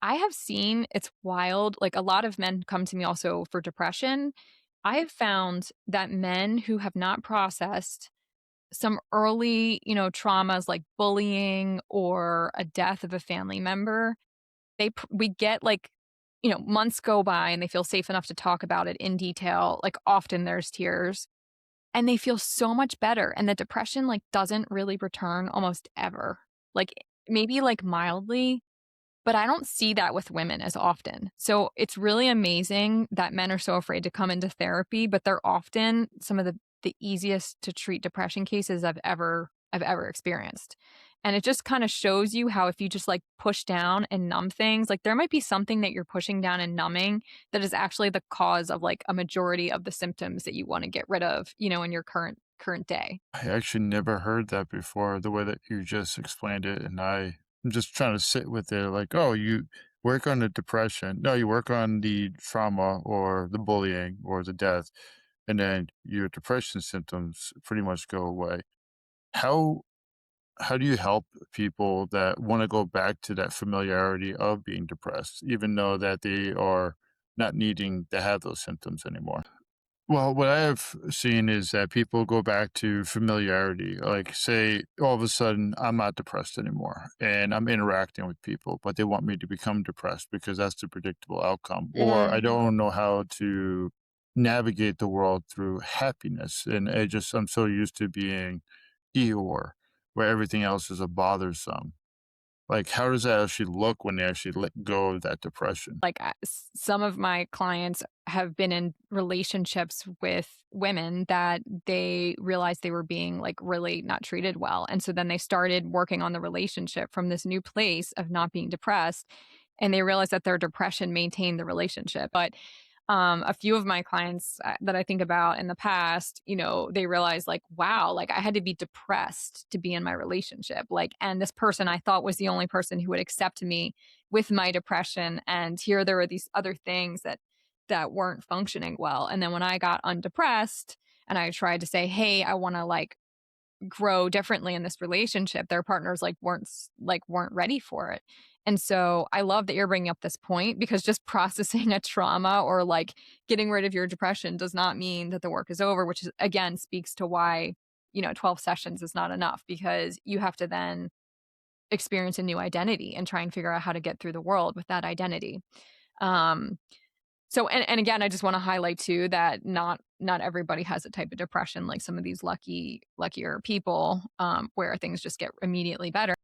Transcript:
I have seen it's wild. Like a lot of men come to me also for depression. I have found that men who have not processed some early, traumas like bullying or a death of a family member, we get like, months go by and they feel safe enough to talk about it in detail. Like often there's tears and they feel so much better and the depression like doesn't really return almost ever. Like maybe like mildly, but I don't see that with women as often. So it's really amazing that men are so afraid to come into therapy, but they're often some of the easiest to treat depression cases I've ever experienced. And it just kind of shows you how if you just like push down and numb things, like there might be something that you're pushing down and numbing that is actually the cause of like a majority of the symptoms that you want to get rid of, in your current day. I actually never heard that before, the way that you just explained it, and I'm just trying to sit with it like, "Oh, you work on the depression." No, you work on the trauma or the bullying or the death, and then your depression symptoms pretty much go away. How how do you help people that wanna go back to that familiarity of being depressed, even though that they are not needing to have those symptoms anymore? Well, what I have seen is that people go back to familiarity. Like, say, all of a sudden, I'm not depressed anymore and I'm interacting with people, but they want me to become depressed because that's the predictable outcome. Or I Mm. don't know how to navigate the world through happiness. And I'm so used to being Eeyore, where everything else is a bothersome. Like, how does that actually look when they actually let go of that depression? Like, some of my clients have been in relationships with women that they realized they were being, like, really not treated well, and so then they started working on the relationship from this new place of not being depressed, and they realized that their depression maintained the relationship, but a few of my clients that I think about in the past, they realized like, wow, like I had to be depressed to be in my relationship. Like, and this person I thought was the only person who would accept me with my depression. And here there were these other things that weren't functioning well. And then when I got undepressed and I tried to say, hey, I want to like grow differently in this relationship, their partners weren't ready for it. And so I love that you're bringing up this point because just processing a trauma or like getting rid of your depression does not mean that the work is over, which is again speaks to why 12 sessions is not enough because you have to then experience a new identity and try and figure out how to get through the world with that identity. um so and again, I just wanna highlight too that not everybody has a type of depression, like some of these luckier people, where things just get immediately better.